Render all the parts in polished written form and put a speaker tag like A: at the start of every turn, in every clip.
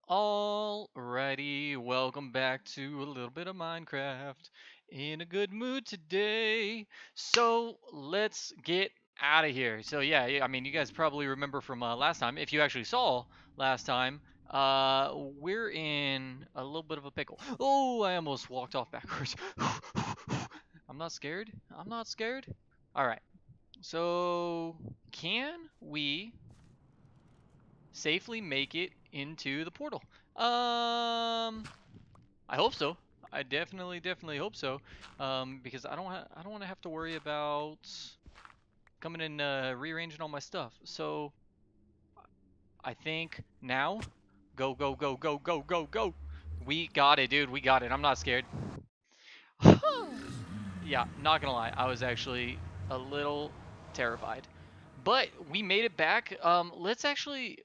A: Alrighty, welcome back to a little bit of Minecraft. In a good mood today. So let's get out of here. So yeah, I mean, you guys probably remember from last time, if you actually saw last time, we're in a little bit of a pickle. Oh, I almost walked off backwards. I'm not scared. I'm not scared. All right. So can we safely make it into the portal? I hope so. I definitely hope so. Because I don't want to have to worry about coming and rearranging all my stuff. So I think now, go. We got it, dude. We got it. I'm not scared. Yeah, not gonna lie, I was actually a little terrified. But we made it back. Let's actually,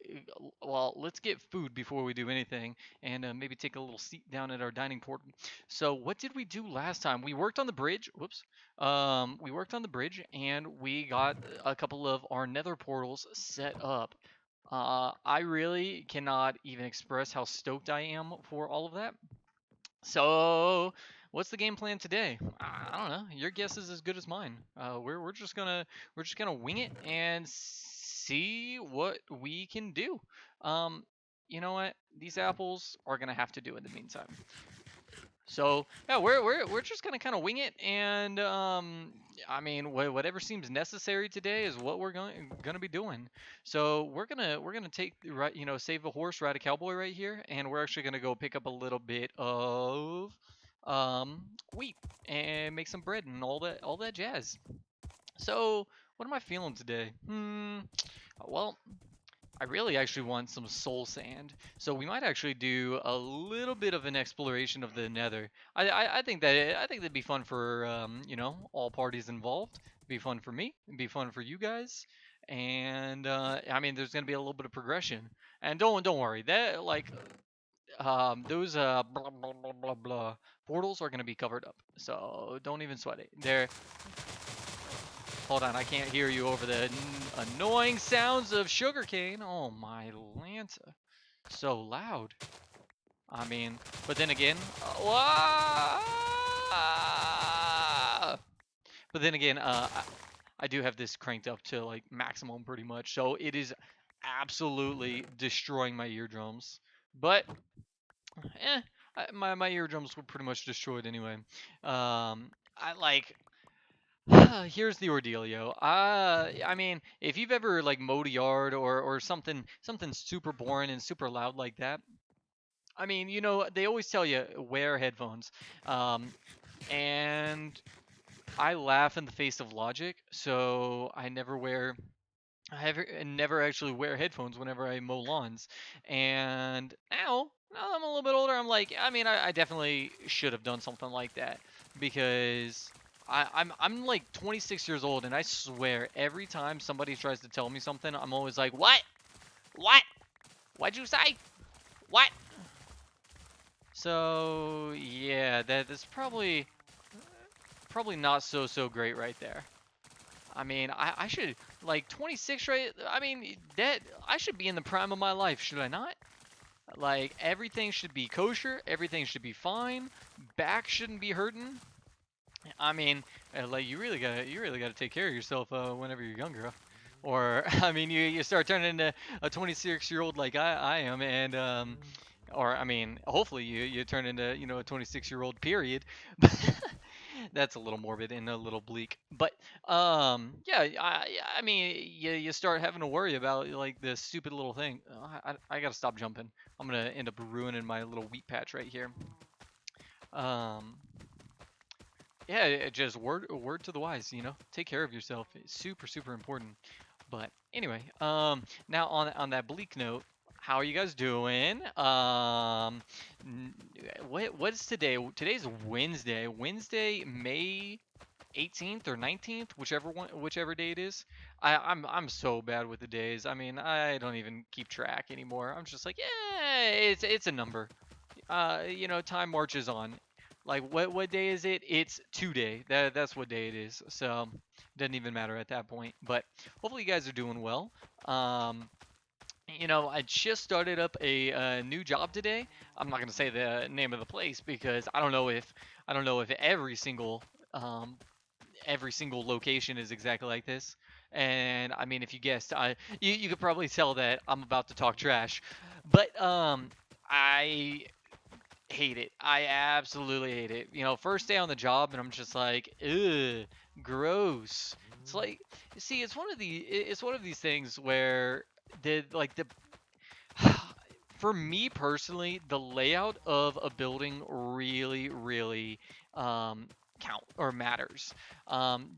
A: well, let's get food before we do anything, and maybe take a little seat down at our dining portal. So, what did we do last time? We worked on the bridge. Whoops. We worked on the bridge, and we got a couple of our nether portals set up. I really cannot even express how stoked I am for all of that. So, what's the game plan today? I don't know. Your guess is as good as mine. We're just gonna wing it and see what we can do. Um, you know what? These apples are gonna have to do in the meantime. So yeah, we're just gonna kind of wing it, and I mean, whatever seems necessary today is what we're gonna be doing. So we're gonna take right, save a horse, ride a cowboy right here, and we're actually gonna go pick up a little bit of um wheat and make some bread and all that jazz. So what am I feeling today? Well, I really actually want some soul sand. So we might actually do a little bit of an exploration of the nether. I think that'd be fun for all parties involved. It'd be fun for me. It'd be fun for you guys. And I mean, there's gonna be a little bit of progression. And don't worry, that like those blah blah blah blah blah portals are gonna be covered up. So don't even sweat it. They're Hold on, I can't hear you over the annoying sounds of sugarcane. Oh my Lanta. So loud. I mean, but then again, but then again, I do have this cranked up to like maximum pretty much. So it is absolutely destroying my eardrums. But, my eardrums were pretty much destroyed anyway. I like Here's the ordeal, yo. I mean, if you've ever like mowed a yard or something super boring and super loud like that, I mean, they always tell you wear headphones, um, and I laugh in the face of logic, so I never actually wear headphones whenever I mow lawns, and now I'm a little bit older, I'm like, I mean, I definitely should have done something like that because I'm like 26 years old, and I swear every time somebody tries to tell me something, I'm always like, what? What? What'd you say? What? So yeah, that's probably not so great right there. I mean, I should like 26, right? I mean, that I should be in the prime of my life, should I not? Like everything should be kosher, everything should be fine, back shouldn't be hurting. I mean, like you really gotta take care of yourself whenever you're younger, or I mean, you start turning into a 26-year-old like I am, and or I mean, hopefully you turn into a 26-year-old period. That's a little morbid and a little bleak, but yeah, I mean, you start having to worry about like this stupid little thing. I gotta stop jumping. I'm gonna end up ruining my little wheat patch right here. Um, yeah, just word to the wise, take care of yourself. It's super important. But anyway, now on that bleak note, how are you guys doing? What's today? Today's Wednesday. Wednesday, May 18th or 19th, whichever day it is. I'm so bad with the days. I mean, I don't even keep track anymore. I'm just like, yeah, it's a number. Time marches on. Like what day is it? It's today. That's what day it is. So doesn't even matter at that point. But hopefully you guys are doing well. Um, I just started up a new job today. I'm not gonna say the name of the place because I don't know if um, every single location is exactly like this. And I mean, if you guessed, you could probably tell that I'm about to talk trash. But I hate it. I absolutely hate it. First day on the job, and I'm just like, ugh, gross. It's like, see, it's one of these things where the for me personally, the layout of a building really, really um, count or matters.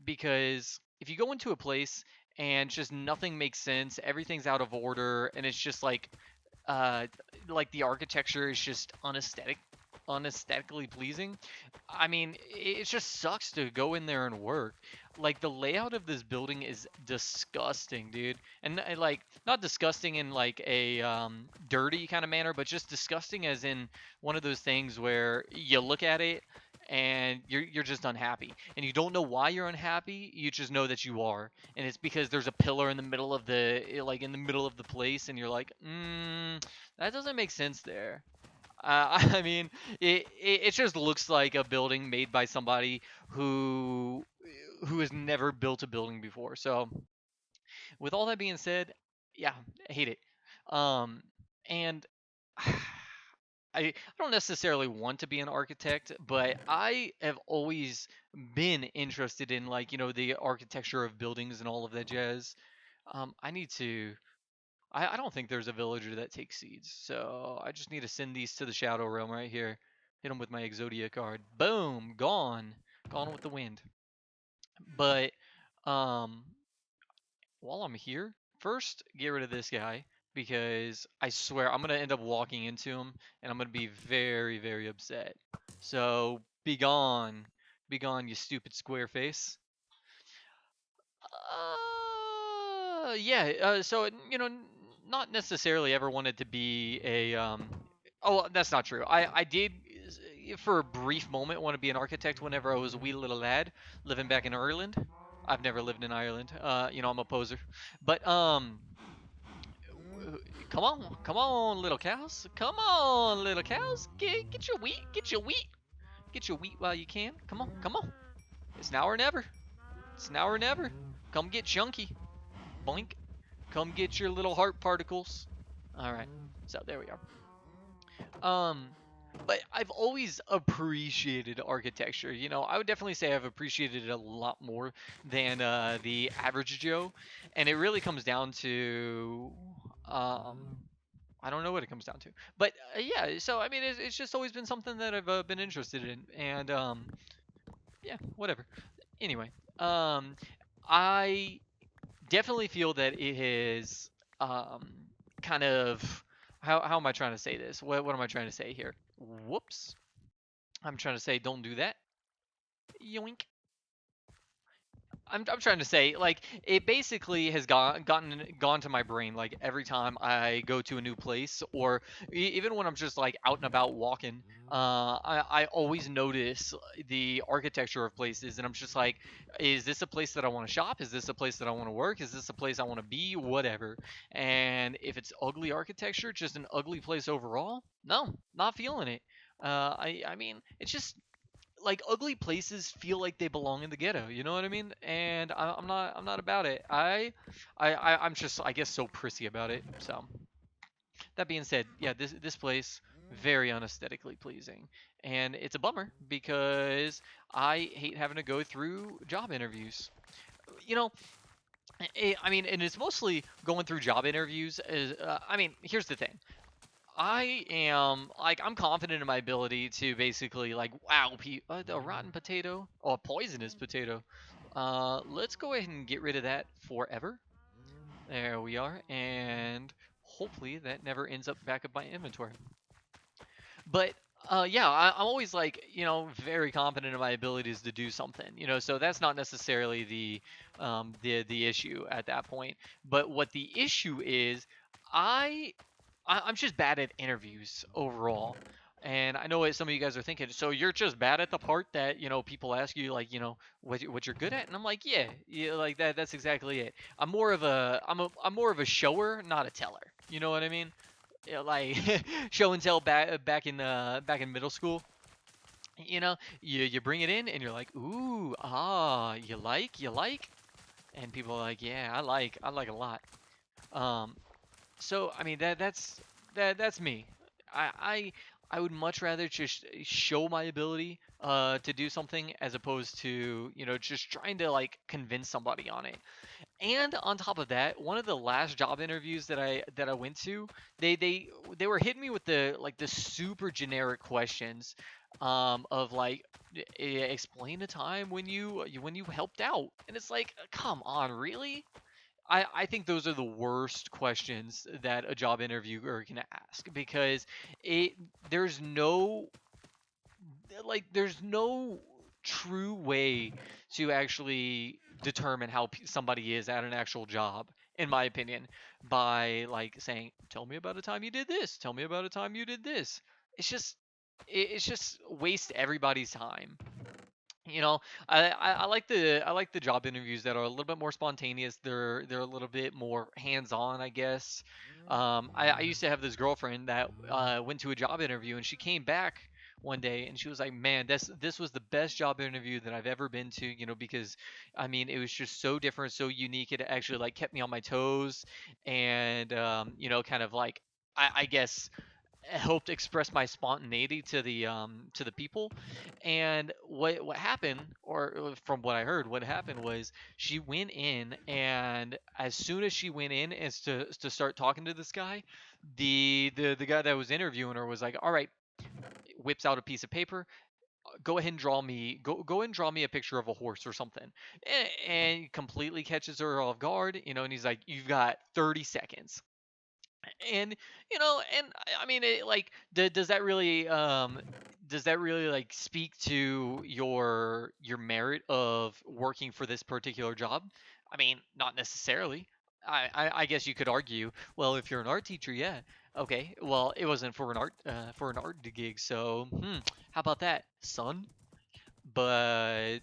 A: Because if you go into a place and just nothing makes sense, everything's out of order, and it's just uh, like the architecture is just unesthetically pleasing. I mean, it just sucks to go in there and work. Like the layout of this building is disgusting, dude. And like not disgusting in like a dirty kind of manner, but just disgusting as in one of those things where you look at it and you're just unhappy, and you don't know why you're unhappy. You just know that you are, and it's because there's a pillar in the middle of the place, and you're like, that doesn't make sense there. I mean, it just looks like a building made by somebody who has never built a building before. So, with all that being said, yeah, I hate it. Um, and I don't necessarily want to be an architect, but I have always been interested in like the architecture of buildings and all of that jazz. I need to. I don't think there's a villager that takes seeds, so I just need to send these to the Shadow Realm right here. Hit them with my Exodia card. Boom, gone, gone with the wind. But um, while I'm here, first get rid of this guy because I swear I'm gonna end up walking into him and I'm gonna be very, very upset. So be gone, you stupid square face. Yeah. So not necessarily ever wanted to be a. Oh, that's not true. I did for a brief moment want to be an architect whenever I was a wee little lad living back in Ireland. I've never lived in Ireland. I'm a poser. But come on, little cows. Come on, little cows. Get your wheat. Get your wheat. Get your wheat while you can. Come on, come on. It's now or never. It's now or never. Come get chunky. Boink. Come get your little heart particles. All right. So there we are. Um, but I've always appreciated architecture. I would definitely say I've appreciated it a lot more than the average Joe, and it really comes down to um, I don't know what it comes down to, but yeah. So I mean, it's just always been something that I've been interested in, and yeah, whatever. Anyway, um, I definitely feel that it is um, kind of how am I trying to say this? What am I trying to say here? Whoops. I'm trying to say don't do that. Yoink. I'm trying to say like it basically has gone to my brain like every time I go to a new place or even when I'm just like out and about walking. I always notice the architecture of places, and I'm just like, is this a place that I want to shop? Is this a place that I want to work? Is this a place I want to be? Whatever. And if it's ugly architecture, just an ugly place overall, no, not feeling it. I mean, it's just like ugly places feel like they belong in the ghetto. You know what I mean? And I'm not about it. I'm just I guess so prissy about it. So that being said, yeah, this place very unesthetically pleasing, and it's a bummer because I hate having to go through job interviews. You know, I mean, and it's mostly going through job interviews. I mean, here's the thing. I am like I'm confident in my ability to basically like wow, a rotten potato or a poisonous potato. Let's go ahead and get rid of that forever. There we are, and hopefully that never ends up back up my inventory. But yeah, I'm always like very confident in my abilities to do something. So that's not necessarily the issue at that point. But what the issue is, I I'm just bad at interviews overall. And I know what some of you guys are thinking. So you're just bad at the part that people ask you like what you're good at, and I'm like, yeah, yeah, like that. That's exactly it. I'm more of a shower, not a teller. You know what I mean? Yeah, like show and tell back in middle school. You bring it in and you're like, ooh, you like, and people are like, yeah, I like a lot. Um, so I mean that's me. I I I would much rather just show my ability to do something as opposed to just trying to like convince somebody on it. And on top of that, one of the last job interviews that I went to, they were hitting me with the super generic questions, of like, explain a time when you helped out, and it's like, come on, really? I think those are the worst questions that a job interviewer can ask, because it there's no there's no true way to actually determine how somebody is at an actual job, in my opinion, by like saying, tell me about a time you did this, tell me about a time you did this. It's just waste everybody's time. you know I like the job interviews that are a little bit more spontaneous. They're a little bit more hands-on, I guess. I used to have this girlfriend that went to a job interview, and she came back one day and she was like, man, this was the best job interview that I've ever been to, because I mean it was just so different, so unique. It actually like kept me on my toes, and kind of like, I guess, helped express my spontaneity to the people. And what happened, or from what I heard, what happened was she went in, and as soon as she went in as to start talking to this guy, the guy that was interviewing her was like, all right, whips out a piece of paper, go ahead and go ahead and draw me a picture of a horse or something. And completely catches her off guard, and he's like, you've got 30 seconds. And I mean, like, does that really like speak to your merit of working for this particular job? I mean, not necessarily. I guess you could argue, well, if you're an art teacher, yeah, okay, well, it wasn't for an art gig, so how about that, son? But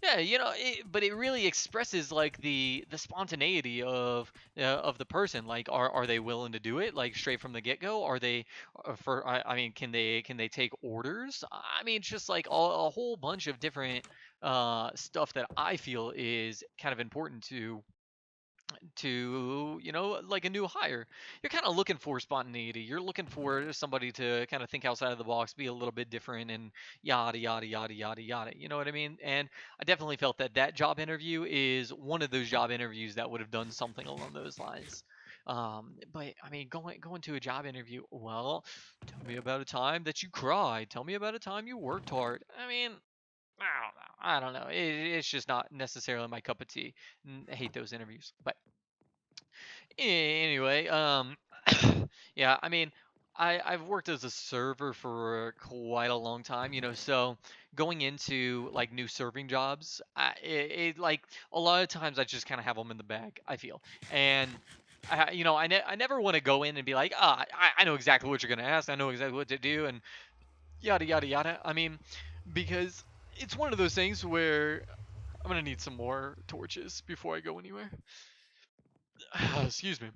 A: yeah, but it really expresses like the spontaneity of the person. Like, are they willing to do it like straight from the get-go? Are they, I mean, can they take orders? I mean, it's just like a whole bunch of different stuff that I feel is kind of important to like a new hire. You're kind of looking for spontaneity. You're looking for somebody to kind of think outside of the box, be a little bit different, and yada yada yada yada yada. You know what I mean? And I definitely felt that job interview is one of those job interviews that would have done something along those lines. But I mean, going to a job interview, well, tell me about a time that you cried, tell me about a time you worked hard. I mean, I don't know. It's just not necessarily my cup of tea. I hate those interviews. But anyway, yeah, I mean, I've worked as a server for quite a long time, so going into like new serving jobs, like a lot of times I just kind of have them in the bag, I feel. And I never want to go in and be like, I know exactly what you're gonna ask, I know exactly what to do, and yada yada yada. I mean, because it's one of those things where I'm gonna need some more torches before I go anywhere. Excuse me.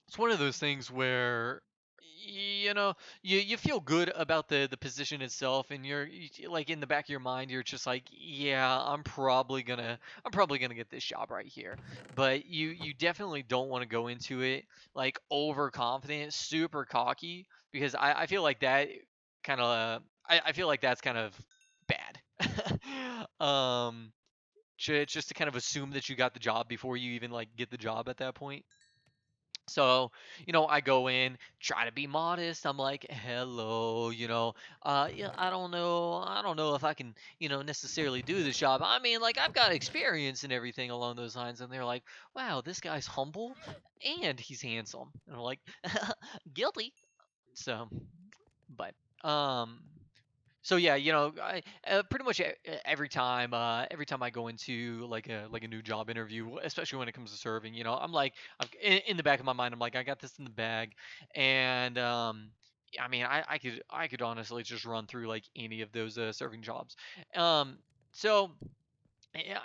A: It's one of those things where you feel good about the position itself, and like in the back of your mind you're just like, yeah, I'm probably gonna get this job right here. But you definitely don't want to go into it like overconfident, super cocky, because I feel like that kind of I feel like that's kind of bad. um just to kind of assume that you got the job before you even like get the job at that point. So, I go in, try to be modest. I'm like, hello, yeah, I don't know if I can, necessarily do this job. I mean, like, I've got experience and everything along those lines. And they're like, wow, this guy's humble and he's handsome. And I'm like, guilty. So, but, so yeah, I pretty much every time I go into like a new job interview, especially when it comes to serving, I'm like, in the back of my mind, I'm like, I got this in the bag. And I mean, I could honestly just run through like any of those serving jobs. Um, so yeah,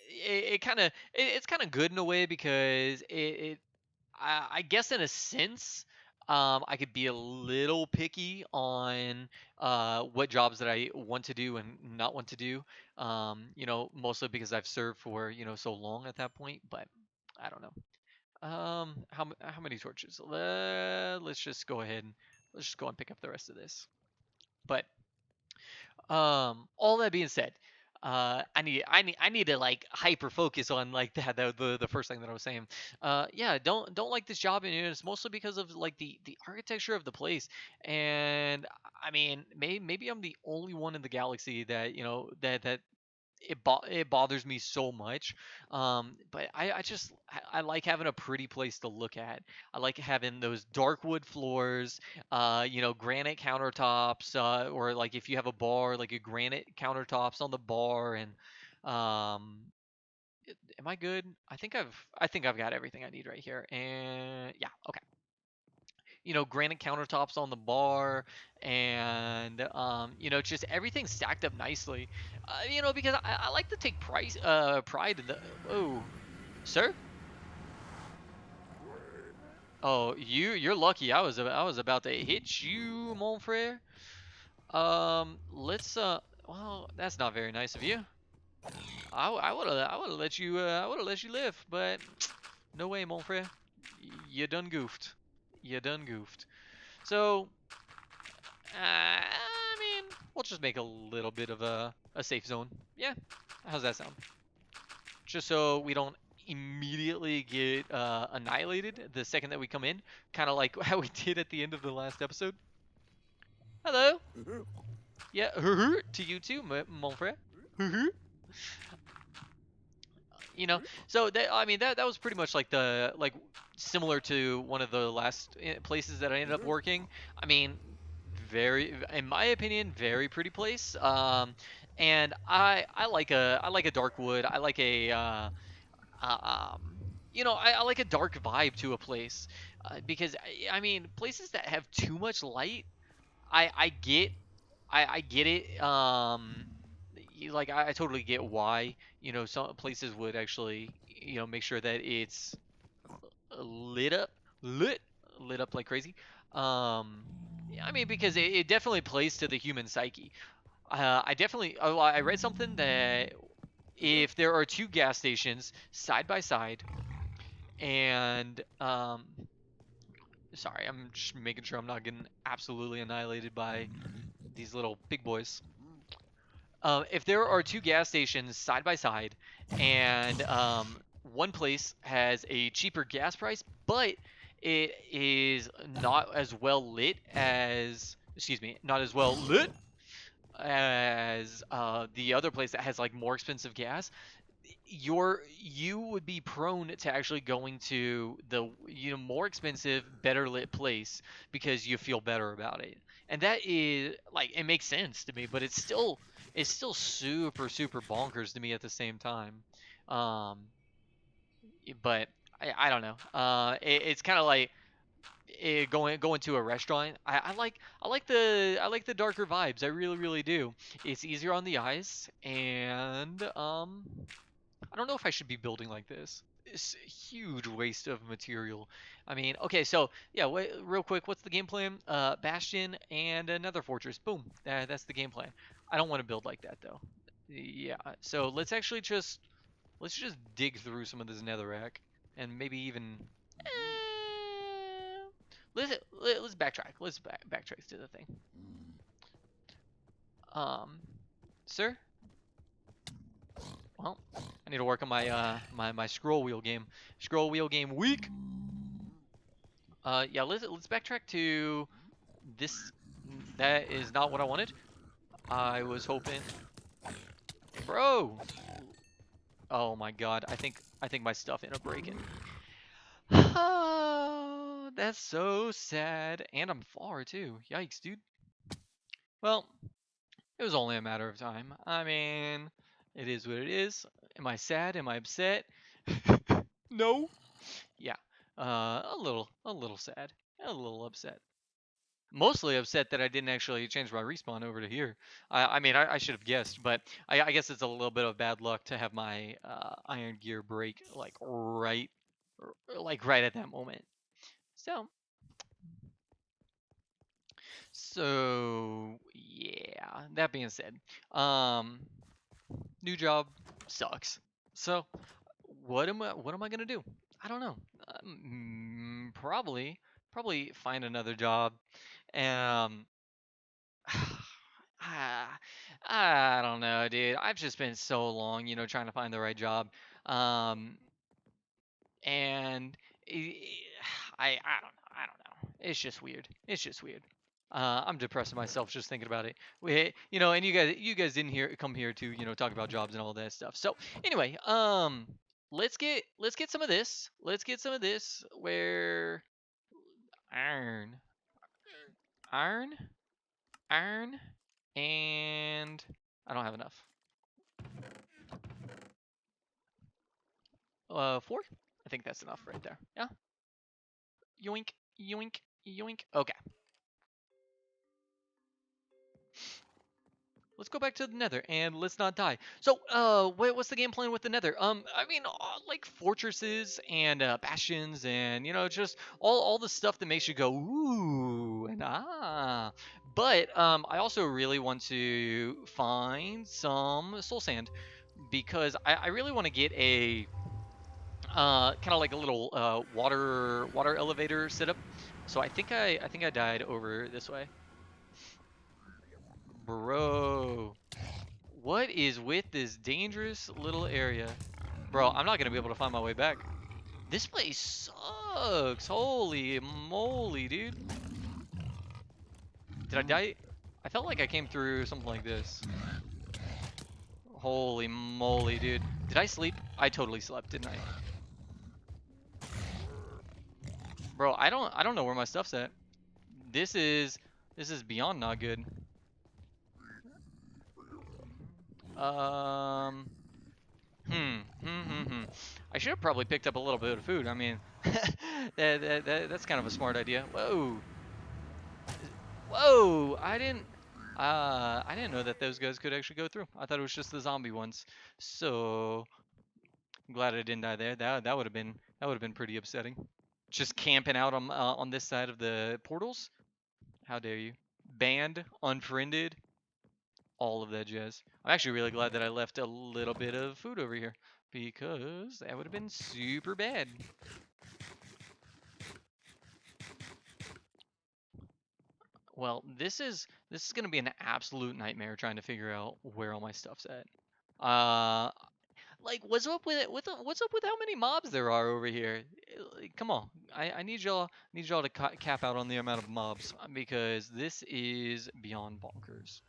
A: it kind of it's kind of good in a way because I guess in a sense, I could be a little picky on what jobs that I want to do and not want to do. Mostly because I've served for so long at that point. But I don't know. How many torches? Let's just go ahead and let's just go and pick up the rest of this. But all that being said, I need to like hyper focus on like the first thing that I was saying. Yeah, don't like this job, and it's mostly because of like the architecture of the place. And I mean, maybe I'm the only one in the galaxy that that it bothers me so much. But I just I like having a pretty place to look at. I like having those dark wood floors, granite countertops, or like if you have a bar, like a granite countertops on the bar. And um, am I good? I think I've got everything I need right here. And yeah, okay. Granite countertops on the bar, and just everything stacked up nicely. Because I like to take pride in the. Oh, sir. Oh, you're lucky. I was about to hit you, mon frere. Let's Well, that's not very nice of you. I would have let you live, but no way, mon frere. You done goofed. You done goofed. So I mean, we'll just make a little bit of a safe zone. Yeah, how's that sound? Just so we don't immediately get annihilated the second that we come in, kind of like how we did at the end of the last episode. Hello. Yeah, to you too, mon frere. So I mean that was pretty much like the like similar to one of the last places that I ended up working. I mean, very, in my opinion, very pretty place. And I like a dark wood. I like I like a dark vibe to a place, because I mean places that have too much light, I get I get it. Like I totally get why some places would actually make sure that it's lit up, lit lit up like crazy. Yeah, I mean because it definitely plays to the human psyche. I read something that if there are two gas stations side by side, and sorry, I'm just making sure I'm not getting absolutely annihilated by these little big boys. If there are two gas stations side by side, and one place has a cheaper gas price, but it is not as well lit as, excuse me, not as well lit as the other place that has like more expensive gas, you would be prone to actually going to the more expensive, better lit place because you feel better about it. And that is like it makes sense to me, but it's still super super bonkers to me at the same time. Um, but I don't know. It's kind of like going to a restaurant. I like the darker vibes. I really really do. It's easier on the eyes, and I don't know if I should be building like this. It's a huge waste of material. I mean, okay, so yeah, wait, real quick, what's the game plan? Bastion and another fortress. Boom. That's the game plan. I don't want to build like that though. Yeah. So let's just dig through some of this netherrack and maybe even let's backtrack. Let's backtrack to the thing. Um, sir. Well, I need to work on my scroll wheel game. Scroll wheel game week. Yeah, let's backtrack to this. That is not what I wanted. I was hoping, bro. Oh my god, I think my stuff ended up breaking. Oh, that's so sad, and I'm far too. Yikes, dude. Well, it was only a matter of time. I mean, it is what it is. Am I sad? Am I upset? No. Yeah. A little sad, a little upset. Mostly upset that I didn't actually change my respawn over to here. I mean, I should have guessed, but I guess it's a little bit of bad luck to have my iron gear break like right at that moment. So, so yeah. That being said, um, new job sucks. So, what am I gonna do? I don't know. Probably find another job. Um, Ah, I don't know, dude. I've just spent so long, trying to find the right job. Um, and I don't know. I don't know. It's just weird. It's just weird. I'm depressing myself just thinking about it. And you guys didn't come here to, talk about jobs and all that stuff. So anyway, let's get some of this. Let's get some of this. Where iron, iron, iron, and I don't have enough. 4? I think that's enough right there. Yeah. Yoink, yoink, yoink. Okay. Let's go back to the Nether and let's not die. So, what's the game plan with the Nether? I mean, like fortresses and bastions and just all the stuff that makes you go ooh and ah. But I also really want to find some soul sand because I really want to get a kind of like a little water elevator setup. So I think I died over this way. Bro, what is with this dangerous little area? Bro, I'm not gonna be able to find my way back. This place sucks. Holy moly, dude. Did I die? I felt like I came through something like this. Holy moly, dude. Did I sleep? I totally slept, didn't I? Bro, I don't know where my stuff's at. This is this is beyond not good. Um, hmm. I should have probably picked up a little bit of food. I mean, that's kind of a smart idea. Whoa, whoa! I didn't know that those guys could actually go through. I thought it was just the zombie ones. So I'm glad I didn't die there. That would have been pretty upsetting. Just camping out on this side of the portals. How dare you? Banned, unfriended, all of that jazz. I'm actually really glad that I left a little bit of food over here because that would have been super bad. Well, this is gonna be an absolute nightmare trying to figure out where all my stuff's at. Uh, like what's up with how many mobs there are over here? Like, come on, I need y'all to cap out on the amount of mobs because this is beyond bonkers.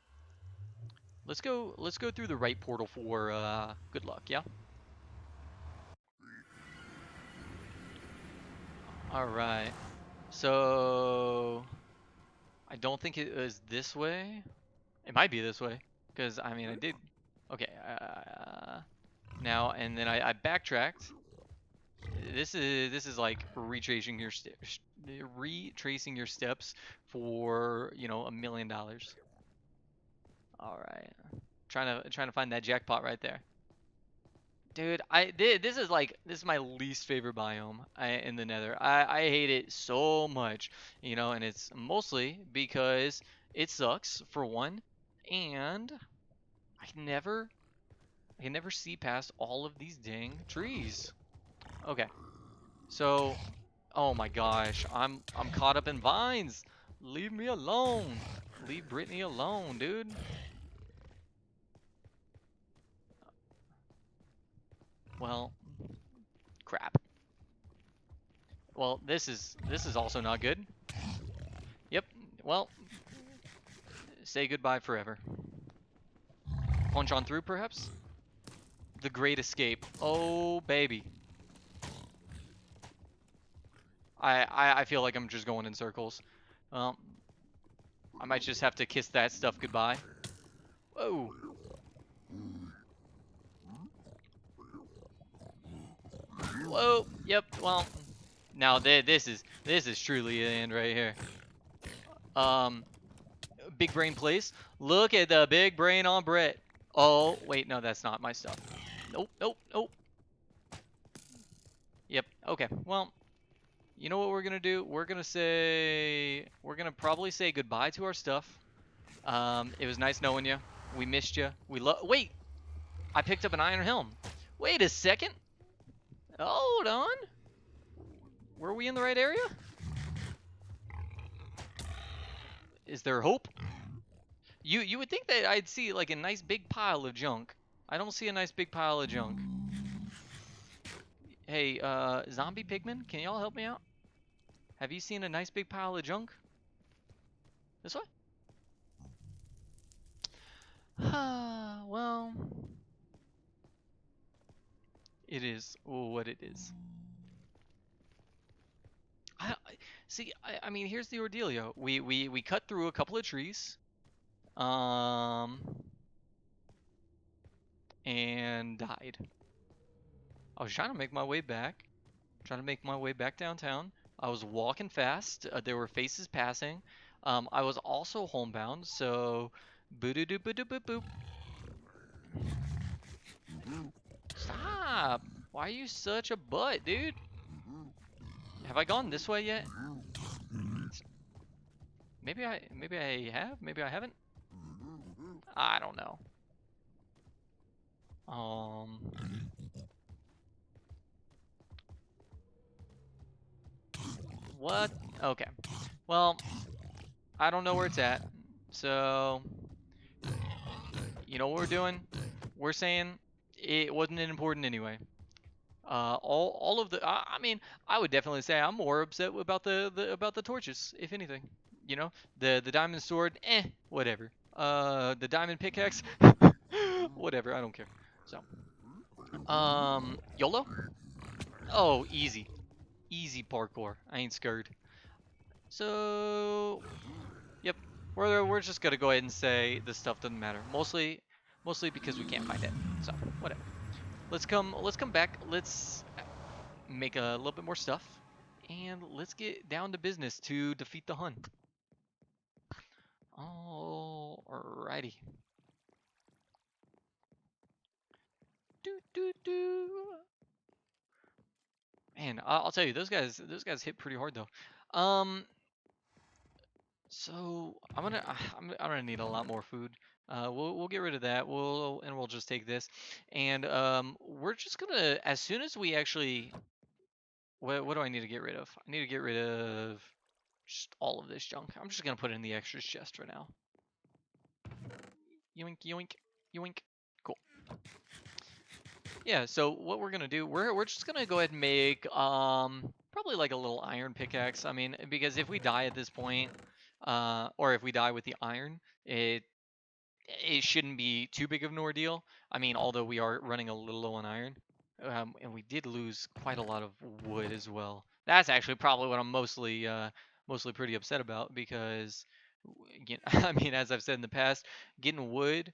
A: Let's go through the right portal for good luck. Yeah. All right. So I don't think it was this way. It might be this way, because I mean I did. Okay. Now and then I backtracked. This is like retracing your steps for $1 million. All right. Trying to find that jackpot right there. Dude, this is my least favorite biome in the Nether. I hate it so much, and it's mostly because it sucks for one, and I never I can never see past all of these dang trees. Okay, so oh my gosh, I'm caught up in vines. Leave me alone. Leave Brittany alone, dude. Well, crap. Well, this is also not good. Yep. Well, say goodbye forever. Punch on through, perhaps? The Great Escape. Oh, baby. I feel like I'm just going in circles. Well, I might just have to kiss that stuff goodbye. Whoa. Whoa. Yep. Well, now this is truly the end right here. Big brain place. Look at the big brain on Brett. Oh, wait, no, that's not my stuff. Nope, nope, nope. Yep, okay. Well, you know what we're gonna do? We're gonna probably say goodbye to our stuff. It was nice knowing you. We missed you. Wait, I picked up an iron helm. Wait a second. Hold on. Were we in the right area? Is there hope? You would think that I'd see like a nice big pile of junk. I don't see a nice big pile of junk. Hey, zombie pigmen, can y'all help me out? Have you seen a nice big pile of junk? This way? Well, it is what it is. See. I mean, here's the ordealio. We cut through a couple of trees, um, and died. I was trying to make my way back, downtown. I was walking fast. There were faces passing. I was also homebound, so boo doo doo boo doo boop boop. Stop! Why are you such a butt, dude? Have I gone this way yet? Maybe I have. Maybe I haven't. I don't know. What? Okay. Well, I don't know where it's at. So, you know what we're doing? We're saying it wasn't important anyway. All of the. I mean, I would definitely say I'm more upset about the torches, if anything. You know, the diamond sword, whatever. The diamond pickaxe, whatever. I don't care. So, YOLO. Oh, easy parkour. I ain't scared. So, yep, we're just gonna go ahead and say this stuff doesn't matter. Mostly because we can't find it. So whatever. Let's come back. Let's make a little bit more stuff, and let's get down to business to defeat the Hun. Alrighty. Do do do. Man, I'll tell you, those guys hit pretty hard though. So I'm gonna need a lot more food. We'll get rid of that. We'll just take this, and we're just gonna, as soon as we actually, what do I need to get rid of? I need to get rid of just all of this junk. I'm just gonna put it in the extras chest for now. Yoink yoink yoink. Cool. Yeah. So what we're gonna do? We're just gonna go ahead and make probably like a little iron pickaxe. I mean, because if we die at this point, or if we die with the iron, it shouldn't be too big of an ordeal. I mean, although we are running a little low on iron, and we did lose quite a lot of wood as well. That's actually probably what I'm mostly pretty upset about because, I mean, as I've said in the past, getting wood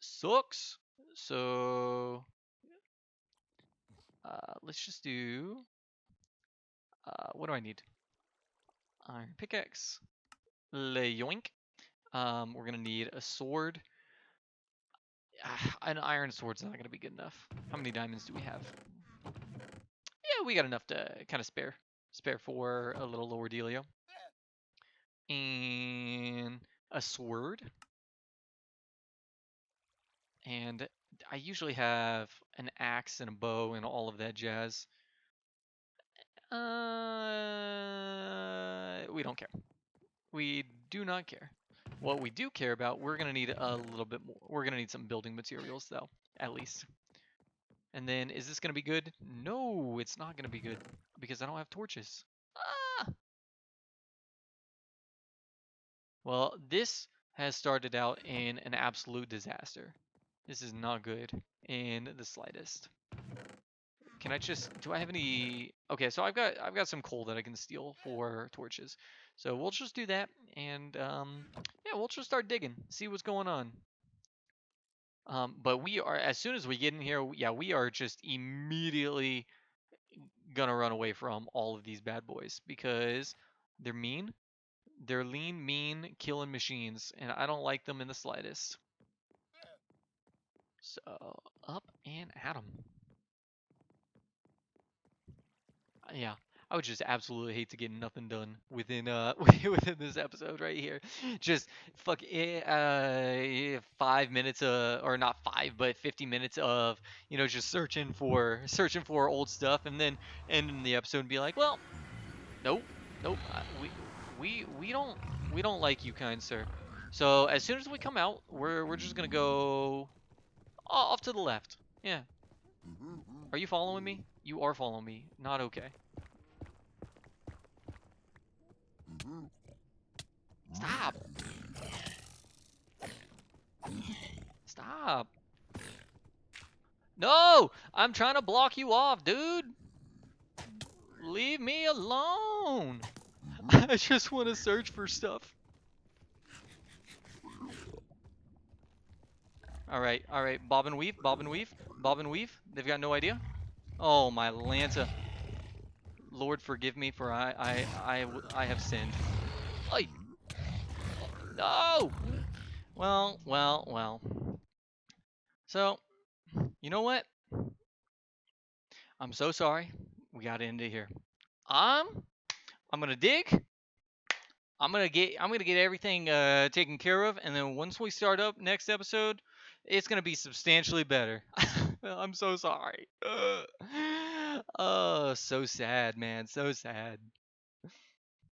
A: sucks. So let's just do. What do I need? Iron pickaxe. Le yoink. We're gonna need a sword. An iron sword's not gonna be good enough. How many diamonds do we have? Yeah, we got enough to kind of spare for a little lower dealio. And a sword. And I usually have an axe and a bow and all of that jazz. We don't care. We do not care. What we do care about, we're gonna need a little bit more. We're gonna need some building materials though, at least. And then, is this gonna be good? No, it's not gonna be good because I don't have torches. Ah! Well, this has started out in an absolute disaster. This is not good in the slightest. Can I just, do I have any? Okay, so I've got some coal that I can steal for torches. So we'll just do that, and yeah, we'll just start digging, see what's going on. But we are, as soon as we get in here, yeah, we are just immediately gonna run away from all of these bad boys because they're mean, They're lean, mean, killing machines, and I don't like them in the slightest. So, up and at 'em. Yeah, I would just absolutely hate to get nothing done within within this episode right here. Just 5 minutes or not five, but 50 minutes of just searching for old stuff, and then ending the episode and be like, well, nope, nope, we don't like you, kind sir. So as soon as we come out, we're just gonna go off to the left. Yeah. Are you following me? You are following me. Not okay. Stop. Stop. No! I'm trying to block you off, dude. Leave me alone. I just want to search for stuff. All right, all right. Bob and weave, bob and weave, bob and weave. They've got no idea. Oh, my Lanta. Lord, forgive me, for I have sinned. Ay, no! Well, well, well. So, you know what? I'm so sorry. We got to end it here. I'm I'm gonna dig. I'm gonna get everything taken care of, and then once we start up next episode, it's gonna be substantially better. I'm so sorry. Oh, so sad, man. So sad.